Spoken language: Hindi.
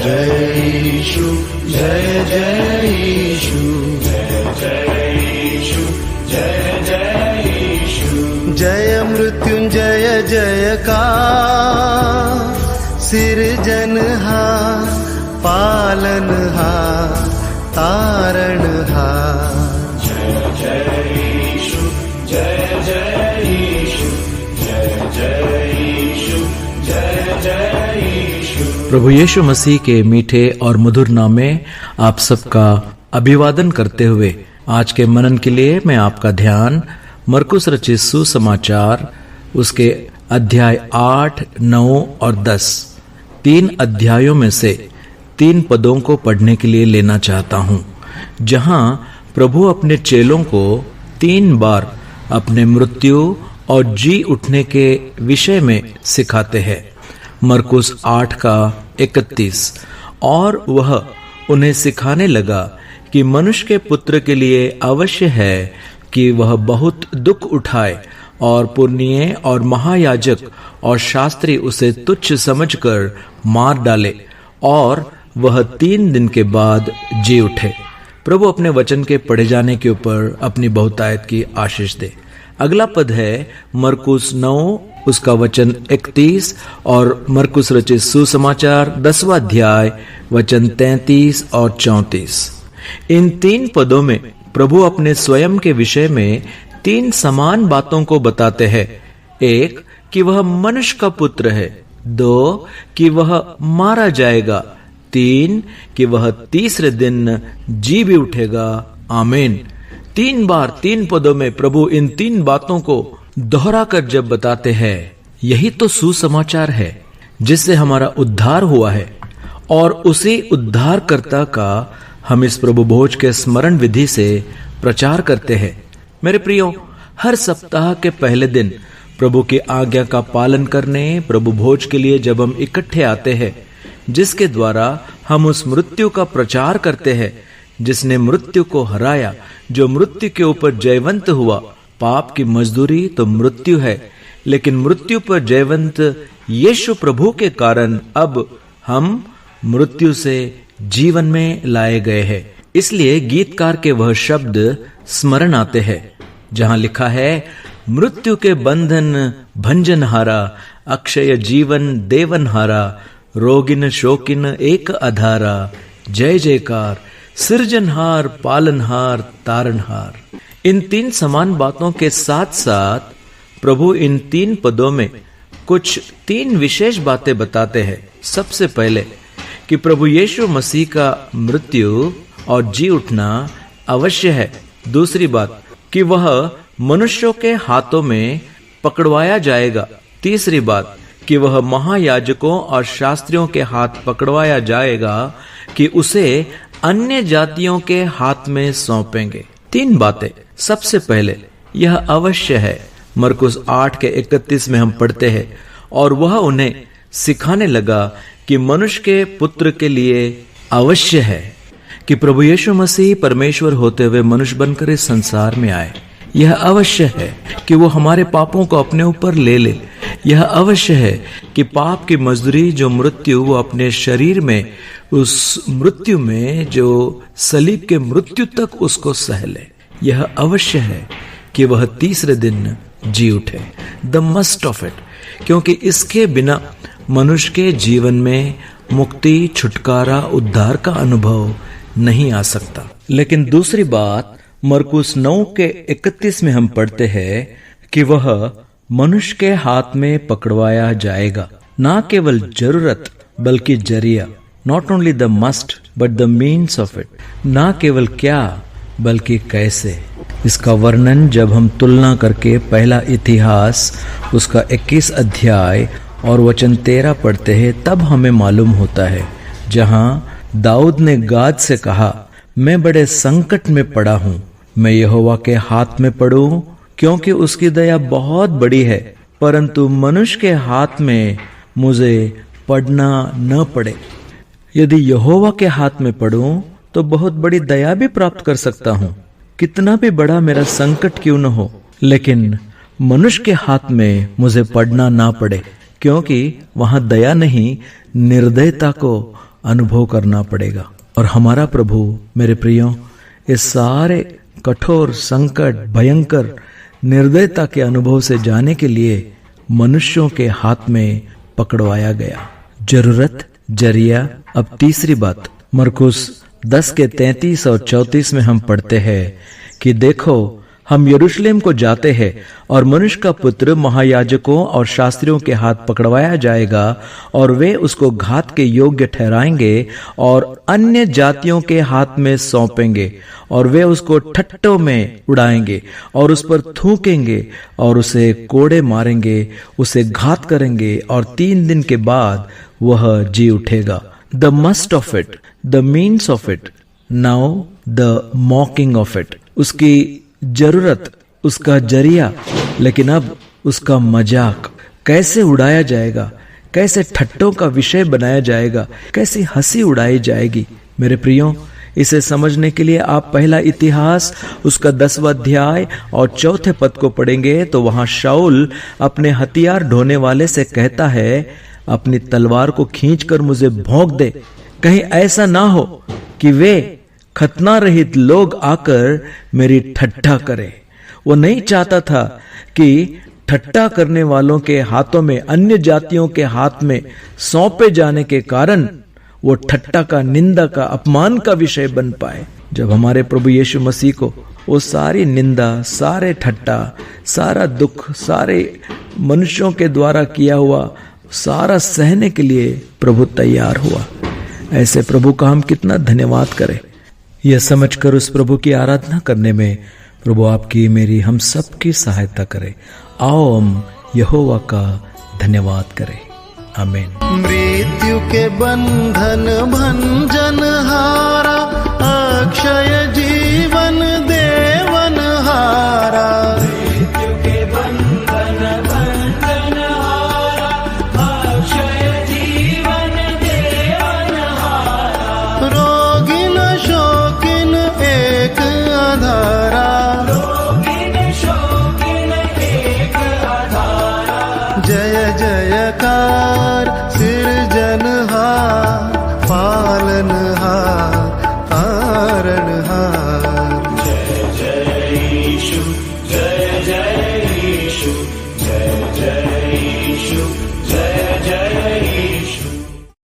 जय यीशु, जय जय यीशु, जय जय यीशु, जय जय यीशु। जय मृत्युंजय जयकार, सिरजनहार, पालनहार, तारणहार। जय जय यीशु, जय जय यीशु, जय जय यीशु, जय जय यीशु। प्रभु यीशु मसीह के मीठे और मधुर नाम में आप सबका अभिवादन करते हुए आज के मनन के लिए मैं आपका ध्यान मरकुस रचित सुसमाचार उसके अध्याय 8, 9 और 10 तीन अध्यायों में से 3 पदों को पढ़ने के लिए लेना चाहता हूं, जहां प्रभु अपने चेलों को 3 बार अपने मृत्यु और जी उठने के विषय में सिखाते हैं। मरकुस 8 का 31। और वह उन्हें सिखाने लगा कि मनुष्य के पुत्र के लिए अवश्य है कि वह बहुत दुख उठाए और पुरनिये और महायाजक और शास्त्री उसे तुच्छ समझकर मार डाले और वह 3 दिन के बाद जी उठे। प्रभु अपने वचन के पढ़े जाने के ऊपर अपनी बहुतायत की आशीष दे। अगला पद है मरकुस 9 उसका वचन 31 और मरकुस रचित सुसमाचार 10वां अध्याय वचन 33 और 34। इन 3 पदों में प्रभु अपने स्वयं के विषय में 3 समान बातों को बताते हैं। 1 कि वह मनुष्य का पुत्र है, 2 कि वह मारा जाएगा, 3 कि वह तीसरे दिन जी भी उठेगा। आमीन। 3 बार 3 पदों में प्रभु इन 3 बातों को दोहरा कर जब बताते हैं, यही तो सुसमाचार है जिससे हमारा उद्धार हुआ है और उसी उद्धारकर्ता का हम इस प्रभु भोज के स्मरण विधि से प्रचार करते हैं। मेरे प्रियो, हर सप्ताह के पहले दिन प्रभु की आज्ञा का पालन करने प्रभु भोज के लिए जब हम इकट्ठे आते हैं, जिसके द्वारा हम उस मृत्यु का प्रचार करते हैं जिसने मृत्यु को हराया, जो मृत्यु के ऊपर जयवंत हुआ। पाप की मजदूरी तो मृत्यु है, लेकिन मृत्यु पर जयवंत यीशु प्रभु के कारण अब हम मृत्यु से जीवन में लाए गए हैं। इसलिए गीतकार के वह शब्द स्मरण आते हैं जहां लिखा है, मृत्यु के बंधन भंजनहारा, अक्षय जीवन देवनहारा, रोगिन शोकिन एक आधारा, जय जयकार, सृजनहार, पालनहार, तारणहार। इन 3 समान बातों के साथ साथ प्रभु इन 3 पदों में कुछ 3 विशेष बातें बताते हैं। सबसे पहले कि प्रभु यीशु मसीह का मृत्यु और जी उठना अवश्य है। दूसरी बात कि वह मनुष्यों के हाथों में पकड़वाया जाएगा। तीसरी बात कि वह महायाजकों और शास्त्रियों के हाथ पकड़वाया जाएगा कि उसे अन्य जातियों के हाथ में सौंपेंगे। 3 बातें। सबसे पहले यह अवश्य है। मरकुस 8 के 31 में हम पढ़ते हैं, और वह उन्हें सिखाने लगा कि मनुष्य के पुत्र के लिए अवश्य है कि प्रभु यीशु मसीह परमेश्वर होते हुए मनुष्य बनकर इस संसार में आए। यह अवश्य है कि वो हमारे पापों को अपने ऊपर ले ले। यह अवश्य है कि पाप की मजदूरी जो मृत्यु, वो अपने शरीर में उस मृत्यु में जो सलीब के मृत्यु तक उसको सह ले। यह अवश्य है कि वह तीसरे दिन जी उठे। द मस्ट ऑफ इट, क्योंकि इसके बिना मनुष्य के जीवन में मुक्ति, छुटकारा, उद्धार का अनुभव नहीं आ सकता। लेकिन दूसरी बात मरकुस 9 के 31 में हम पढ़ते हैं कि वह मनुष्य के हाथ में पकड़वाया जाएगा। ना केवल जरूरत बल्कि जरिया, not only the must but the means of it. ना केवल क्या बल्कि कैसे। इसका वर्णन जब हम तुलना करके पहला इतिहास उसका 21 अध्याय और वचन 13 पढ़ते हैं, तब हमें मालूम होता है, जहां दाऊद ने गाद से कहा, मैं बड़े संकट में पड़ा हूं, मैं यहोवा के हाथ में पड़ूं, क्योंकि उसकी दया बहुत बड़ी है, परंतु मनुष्य के हाथ में मुझे पड़ना न पड़े। यदि यहोवा के हाथ में पड़ूं तो बहुत बड़ी दया भी प्राप्त कर सकता हूं, कितना भी बड़ा मेरा संकट क्यों न हो, लेकिन मनुष्य के हाथ में मुझे पड़ना ना पड़े, क्योंकि वहां दया नहीं, निर्दयता को अनुभव करना पड़ेगा। और हमारा प्रभु मेरे प्रियो इस सारे कठोर संकट भयंकर निर्दयता के अनुभव से जाने के लिए मनुष्यों के हाथ में पकड़वाया गया। जरूरत जरिया। अब तीसरी बात, मरकुस 10 के 33 और 34 में हम पढ़ते हैं कि देखो हम यरूशलेम को जाते हैं और मनुष्य का पुत्र महायाजकों और शास्त्रियों के हाथ पकड़वाया जाएगा और वे उसको घात के योग्य ठहराएंगे और अन्य जातियों के हाथ में सौंपेंगे और वे उसको ठट्टों में उड़ाएंगे और उस पर थूकेंगे और उसे कोड़े मारेंगे, उसे घात करेंगे और 3 दिन के बाद वह जी उठेगा। The must of it, the means of it, now the मॉकिंग of it. उसकी जरूरत, उसका जरिया, लेकिन अब उसका मजाक कैसे उड़ाया जाएगा, कैसे ठट्टों का विषय बनाया जाएगा, कैसी हंसी उड़ाई जाएगी। मेरे प्रियो, इसे समझने के लिए आप पहला इतिहास उसका 10वां अध्याय और 4 पद को पढ़ेंगे तो वहां शाऊल अपने हथियार ढोने वाले से कहता है, अपनी तलवार को खींचकर मुझे भोंक दे, कहीं ऐसा ना हो कि वे खतना रहित लोग आकर मेरी ठट्ठा करें। वो नहीं चाहता था कि ठट्ठा करने वालों के हाथों में, अन्य जातियों के हाथ में सौंपे जाने के कारण वो ठट्ठा का, निंदा का, अपमान का विषय बन पाए। जब हमारे प्रभु यीशु मसीह को वो सारी निंदा, सारे ठट्ठा, सारा दुख, सारे मनुष्यों के द्वारा किया हुआ सारा सहने के लिए प्रभु तैयार हुआ। ऐसे प्रभु का हम कितना धन्यवाद करें। यह समझकर उस प्रभु की आराधना करने में प्रभु आपकी, मेरी, हम सबकी सहायता करे। आओ हम यहोवा का धन्यवाद करें। आमीन। मृत्यु के बंधन भंजन हारा, अक्षय